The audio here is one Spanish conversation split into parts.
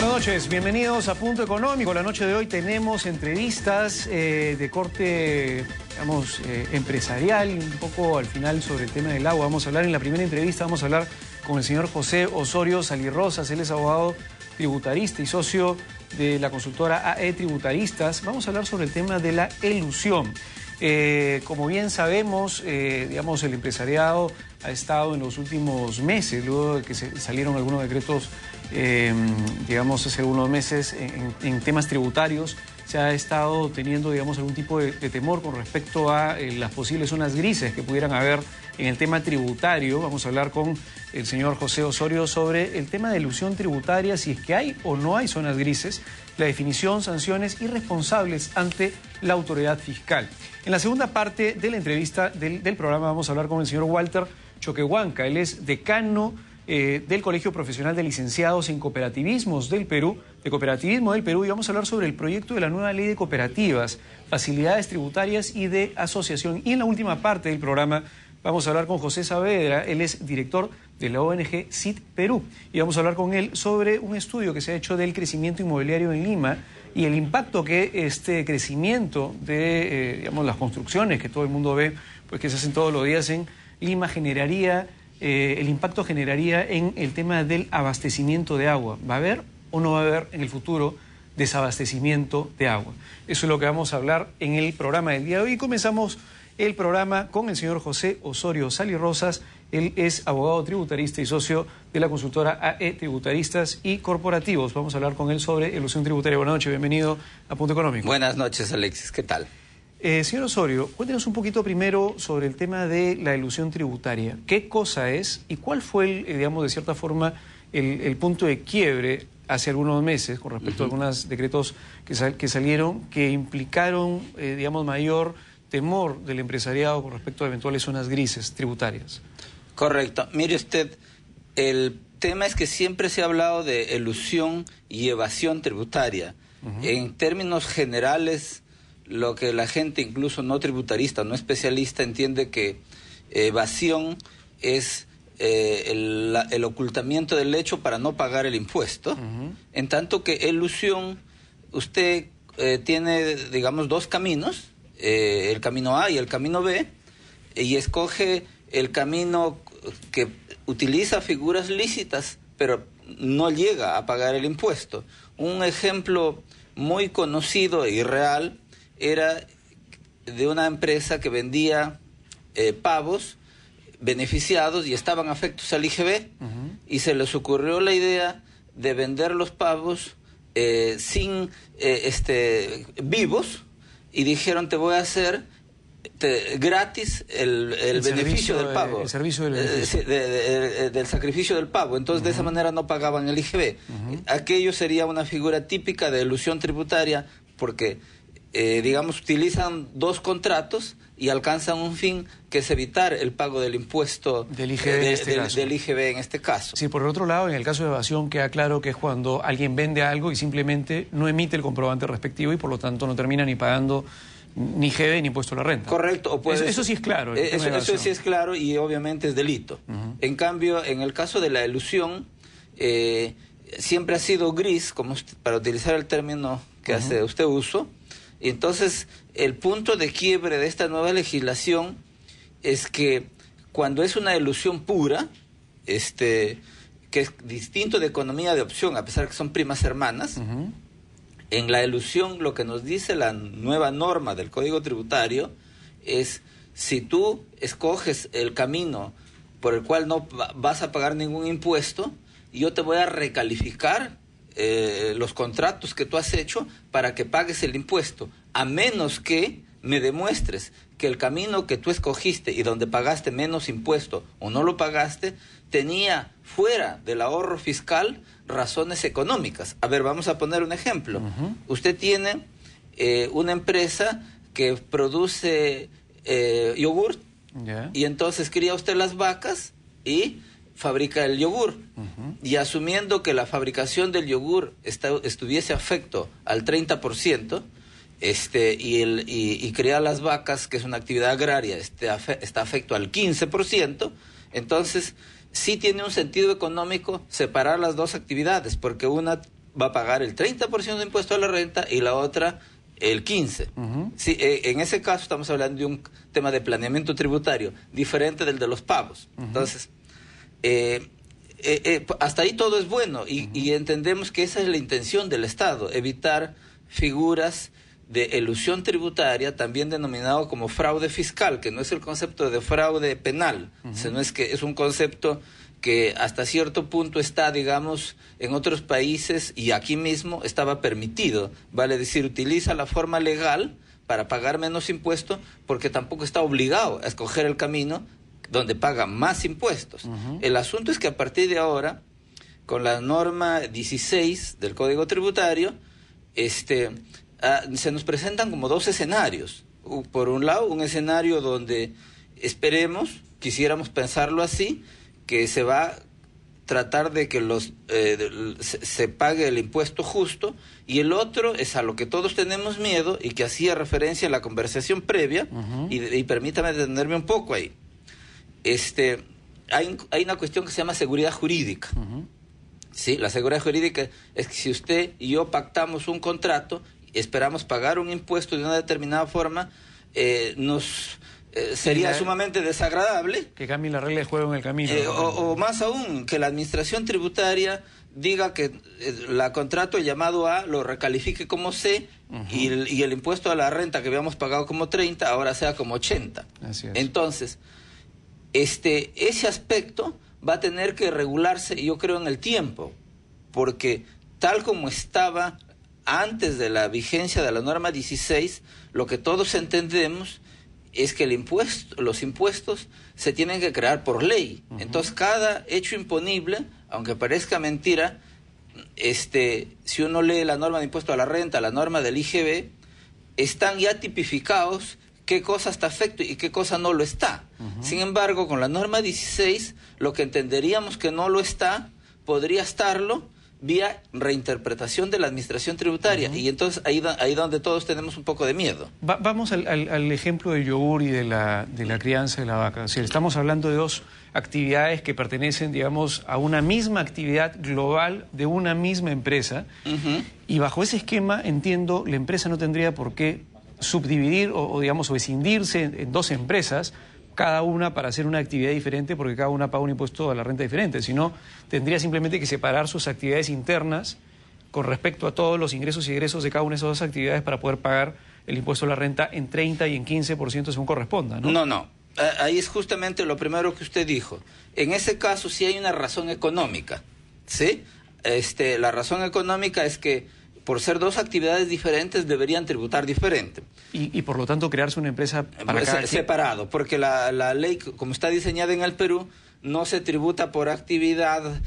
Buenas noches, bienvenidos a Punto Económico. La noche de hoy tenemos entrevistas de corte, digamos, empresarial, un poco al final sobre el tema del agua. Vamos a hablar en la primera entrevista, vamos a hablar con el señor José Osorio Salirrosas. Él es abogado tributarista y socio de la consultora AE Tributaristas. Vamos a hablar sobre el tema de la elusión. Como bien sabemos, digamos, el empresariado ha estado en los últimos meses, luego de que salieron algunos decretos, digamos, hace algunos meses en temas tributarios, se ha estado teniendo, digamos, algún tipo de temor con respecto a las posibles zonas grises que pudieran haber en el tema tributario. Vamos a hablar con el señor José Osorio sobre el tema de elusión tributaria, si es que hay o no hay zonas grises, la definición, sanciones y responsables ante la autoridad fiscal. En la segunda parte de la entrevista del programa vamos a hablar con el señor Walter Choquehuanca. Él es decano del Colegio Profesional de Licenciados en Cooperativismos del Perú, y vamos a hablar sobre el proyecto de la nueva ley de cooperativas, facilidades tributarias y de asociación. Y en la última parte del programa vamos a hablar con José Saavedra. Él es director de la ONG CIT Perú, y vamos a hablar con él sobre un estudio que se ha hecho del crecimiento inmobiliario en Lima y el impacto que este crecimiento de, digamos, las construcciones que todo el mundo ve, pues que se hacen todos los días en Lima, generaría, el impacto generaría en el tema del abastecimiento de agua. ¿Va a haber o no va a haber en el futuro desabastecimiento de agua? Eso es lo que vamos a hablar en el programa del día de hoy. Y comenzamos el programa con el señor José Osorio Salirrosas. Él es abogado tributarista y socio de la consultora AE Tributaristas y Corporativos. Vamos a hablar con él sobre elusión tributaria. Buenas noches, bienvenido a Punto Económico. Buenas noches, Alexis, ¿qué tal? Señor Osorio, cuéntenos un poquito primero sobre el tema de la elusión tributaria. ¿Qué cosa es y cuál fue, digamos, de cierta forma, el punto de quiebre hace algunos meses con respecto a algunos decretos que salieron que implicaron, digamos, mayor temor del empresariado con respecto a eventuales zonas grises tributarias? Correcto. Mire usted, el tema es que siempre se ha hablado de elusión y evasión tributaria. En términos generales, lo que la gente, incluso no tributarista, no especialista, entiende que evasión es el ocultamiento del hecho para no pagar el impuesto, en tanto que elusión, usted tiene, digamos, dos caminos, el camino A y el camino B, y escoge el camino que utiliza figuras lícitas, pero no llega a pagar el impuesto. Un ejemplo muy conocido y real era de una empresa que vendía pavos beneficiados y estaban afectos al IGB, y se les ocurrió la idea de vender los pavos sin vivos, y dijeron: te voy a hacer gratis el beneficio del pavo, el servicio del sacrificio del pavo. Entonces de esa manera no pagaban el IGB. Aquello sería una figura típica de elusión tributaria, porque digamos, utilizan dos contratos y alcanzan un fin, que es evitar el pago del impuesto del IGB, en este caso. Sí, por el otro lado, en el caso de evasión queda claro que es cuando alguien vende algo y simplemente no emite el comprobante respectivo y por lo tanto no termina ni pagando ni IGB ni impuesto a la renta. Correcto. Eso sí es claro. Eso sí es claro y obviamente es delito. En cambio, en el caso de la elusión, siempre ha sido gris, como para utilizar el término que hace usted uso. Y entonces, el punto de quiebre de esta nueva legislación es que cuando es una elusión pura, que es distinto de economía de opción, a pesar que son primas hermanas, en la elusión lo que nos dice la nueva norma del Código Tributario es: si tú escoges el camino por el cual no vas a pagar ningún impuesto, yo te voy a recalificar los contratos que tú has hecho para que pagues el impuesto, a menos que me demuestres que el camino que tú escogiste y donde pagaste menos impuesto o no lo pagaste tenía fuera del ahorro fiscal razones económicas. A ver, vamos a poner un ejemplo. Usted tiene una empresa que produce yogur, y entonces cría usted las vacas y fabrica el yogur, y asumiendo que la fabricación del yogur estuviese afecto al 30%, y criar las vacas, que es una actividad agraria, está afecto al 15%, entonces sí tiene un sentido económico separar las dos actividades, porque una va a pagar el 30% de impuesto a la renta y la otra el 15%. Sí, en ese caso estamos hablando de un tema de planeamiento tributario diferente del de los pagos. Entonces, hasta ahí todo es bueno y entendemos que esa es la intención del Estado, evitar figuras de elusión tributaria, también denominado como fraude fiscal, que no es el concepto de fraude penal, sino es un concepto que hasta cierto punto está, digamos, en otros países y aquí mismo estaba permitido, vale decir, utiliza la forma legal para pagar menos impuestos porque tampoco está obligado a escoger el camino donde paga más impuestos. El asunto es que a partir de ahora, con la norma 16 del Código Tributario, se nos presentan como dos escenarios. Por un lado, un escenario donde quisiéramos pensarlo así, que se va a tratar de que se pague el impuesto justo, y el otro es a lo que todos tenemos miedo y que hacía referencia a la conversación previa, y permítame detenerme un poco ahí. Hay una cuestión que se llama seguridad jurídica. Sí, la seguridad jurídica es que si usted y yo pactamos un contrato, esperamos pagar un impuesto de una determinada forma, sería sumamente desagradable que cambie la regla de juego en el camino, o más aún, que la administración tributaria diga que la contrato llamado A lo recalifique como C, y el impuesto a la renta que habíamos pagado como 30 ahora sea como 80. Así es. Entonces, ese aspecto va a tener que regularse, yo creo, en el tiempo, porque tal como estaba antes de la vigencia de la norma 16, lo que todos entendemos es que los impuestos se tienen que crear por ley. Entonces, cada hecho imponible, aunque parezca mentira, si uno lee la norma de impuesto a la renta, la norma del IGB, están ya tipificados qué cosa está afecto y qué cosa no lo está. Sin embargo, con la norma 16, lo que entenderíamos que no lo está, podría estarlo vía reinterpretación de la administración tributaria, y entonces ahí donde todos tenemos un poco de miedo. Vamos al ejemplo del yogur y de la crianza de la vaca. O sea, estamos hablando de dos actividades que pertenecen, digamos, a una misma actividad global de una misma empresa, y bajo ese esquema, entiendo, la empresa no tendría por qué subdividir o digamos, o escindirse en dos empresas, cada una para hacer una actividad diferente, porque cada una paga un impuesto a la renta diferente, sino tendría simplemente que separar sus actividades internas con respecto a todos los ingresos y egresos de cada una de esas dos actividades para poder pagar el impuesto a la renta en 30 y en 15% según corresponda, ¿no? No. Ahí es justamente lo primero que usted dijo. En ese caso sí hay una razón económica, ¿sí? La razón económica es que por ser dos actividades diferentes deberían tributar diferente. Y por lo tanto crearse una empresa para cada separado, porque la ley, como está diseñada en el Perú, no se tributa por actividad.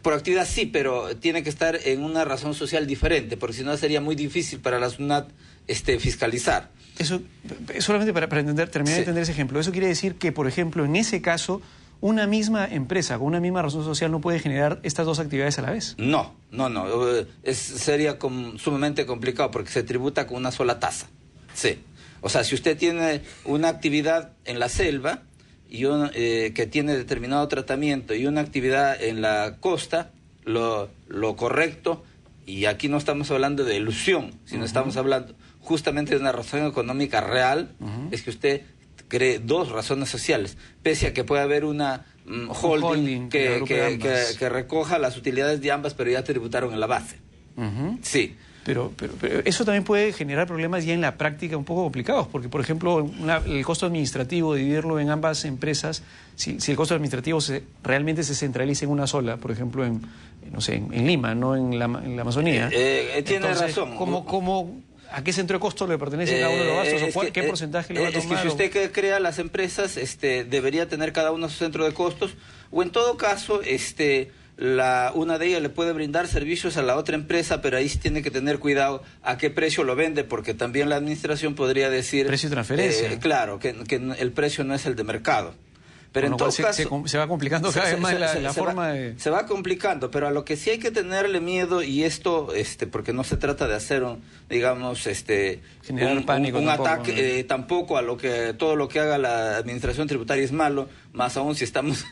Por actividad sí, pero tiene que estar en una razón social diferente, porque si no sería muy difícil para la SUNAT fiscalizar. Eso, solamente para terminar de entender ese ejemplo, eso quiere decir que, por ejemplo, en ese caso, una misma empresa con una misma razón social no puede generar estas dos actividades a la vez. No. Sería sumamente complicado porque se tributa con una sola tasa. Sí. O sea, si usted tiene una actividad en la selva y que tiene determinado tratamiento y una actividad en la costa, lo correcto, y aquí no estamos hablando de ilusión, sino estamos hablando justamente de una razón económica real, es que usted cree dos razones sociales, pese a que puede haber una holding que recoja las utilidades de ambas, pero ya tributaron en la base. Sí. Pero eso también puede generar problemas ya en la práctica un poco complicados, porque, por ejemplo, el costo administrativo, dividirlo en ambas empresas, si el costo administrativo realmente se centraliza en una sola, por ejemplo, en Lima, no en la Amazonía. Tiene razón. ¿A qué centro de costo le pertenece cada uno de los gastos? ¿O qué porcentaje le va a tomar? Es que si usted crea las empresas, debería tener cada uno su centro de costos, o en todo caso, una de ellas le puede brindar servicios a la otra empresa, pero ahí sí tiene que tener cuidado a qué precio lo vende, porque también la administración podría decir... Precio de transferencia. Claro, que el precio no es el de mercado. Pero en todo caso, se va complicando cada vez más la forma de... Se va complicando, pero a lo que sí hay que tenerle miedo, y esto, porque no se trata de hacer generar pánico, un ataque, tampoco a todo lo que haga la administración tributaria es malo, más aún si estamos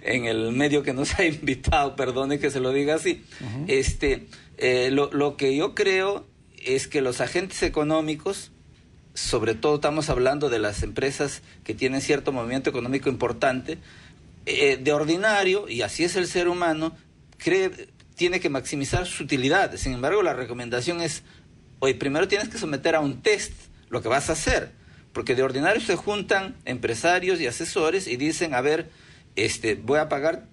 en el medio que nos ha invitado, perdone que se lo diga así. Lo que yo creo es que los agentes económicos, sobre todo estamos hablando de las empresas que tienen cierto movimiento económico importante, de ordinario, y así es el ser humano, tiene que maximizar sus utilidades. Sin embargo, la recomendación es, oye, primero tienes que someter a un test lo que vas a hacer, porque de ordinario se juntan empresarios y asesores y dicen, a ver, voy a pagar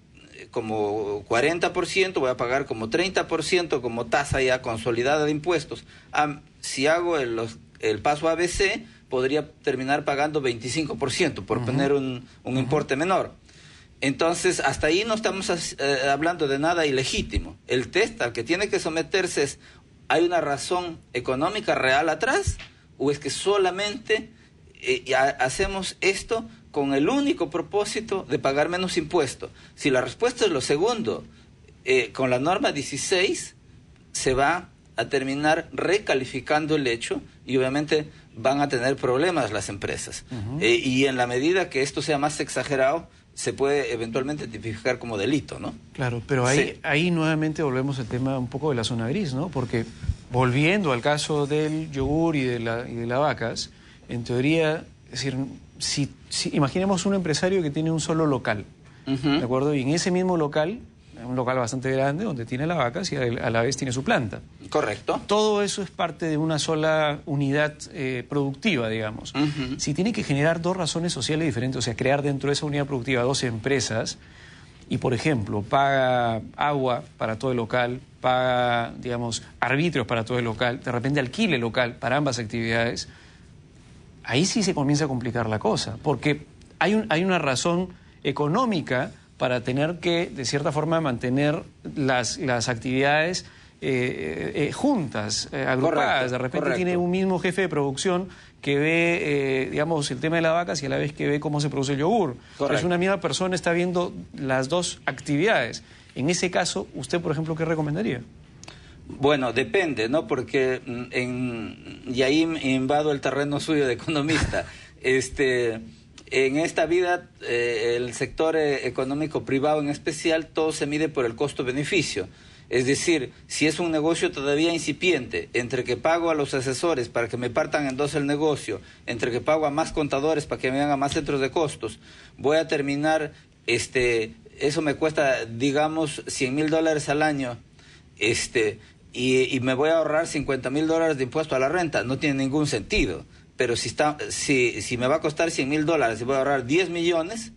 como 40%, voy a pagar como 30% como tasa ya consolidada de impuestos. Si hago el paso ABC, podría terminar pagando 25%, por poner un importe menor. Entonces, hasta ahí no estamos hablando de nada ilegítimo. El test al que tiene que someterse es, ¿hay una razón económica real atrás? ¿O es que solamente hacemos esto con el único propósito de pagar menos impuestos? Si la respuesta es lo segundo, con la norma 16 se va a terminar recalificando el hecho y obviamente van a tener problemas las empresas. Y en la medida que esto sea más exagerado, se puede eventualmente tipificar como delito, ¿no? Claro, pero ahí nuevamente volvemos al tema un poco de la zona gris, ¿no? Porque volviendo al caso del yogur y de las vacas, en teoría, es decir, si imaginemos un empresario que tiene un solo local, ¿de acuerdo? Y en ese mismo local, un local bastante grande, donde tiene las vacas y a la vez tiene su planta. Correcto. Todo eso es parte de una sola unidad productiva, digamos. Si tiene que generar dos razones sociales diferentes, o sea, crear dentro de esa unidad productiva dos empresas, y por ejemplo, paga agua para todo el local, paga, digamos, arbitrios para todo el local, de repente alquile el local para ambas actividades, ahí sí se comienza a complicar la cosa, porque hay una razón económica para tener que, de cierta forma, mantener las actividades juntas, agrupadas. De repente tiene un mismo jefe de producción que ve, digamos, el tema de las vacas y a la vez que ve cómo se produce el yogur. Entonces, una misma persona está viendo las dos actividades. En ese caso, usted, por ejemplo, ¿qué recomendaría? Bueno, depende, ¿no? Porque y ahí invado el terreno suyo de economista. En esta vida, el sector económico privado en especial, todo se mide por el costo-beneficio. Es decir, si es un negocio todavía incipiente, entre que pago a los asesores para que me partan en dos el negocio, entre que pago a más contadores para que me hagan más centros de costos, voy a terminar, eso me cuesta, digamos, $100,000 al año, y me voy a ahorrar $50,000 de impuesto a la renta. No tiene ningún sentido. Pero si me va a costar $100,000 y voy a ahorrar 10 millones,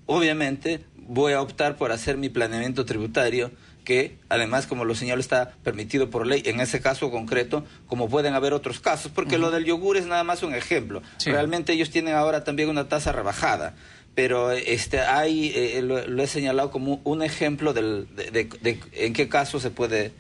obviamente voy a optar por hacer mi planeamiento tributario, que además, como lo señalo, está permitido por ley, en ese caso concreto, como pueden haber otros casos, porque lo del yogur es nada más un ejemplo. Sí. Realmente ellos tienen ahora también una tasa rebajada, pero lo he señalado como un ejemplo de en qué caso se puede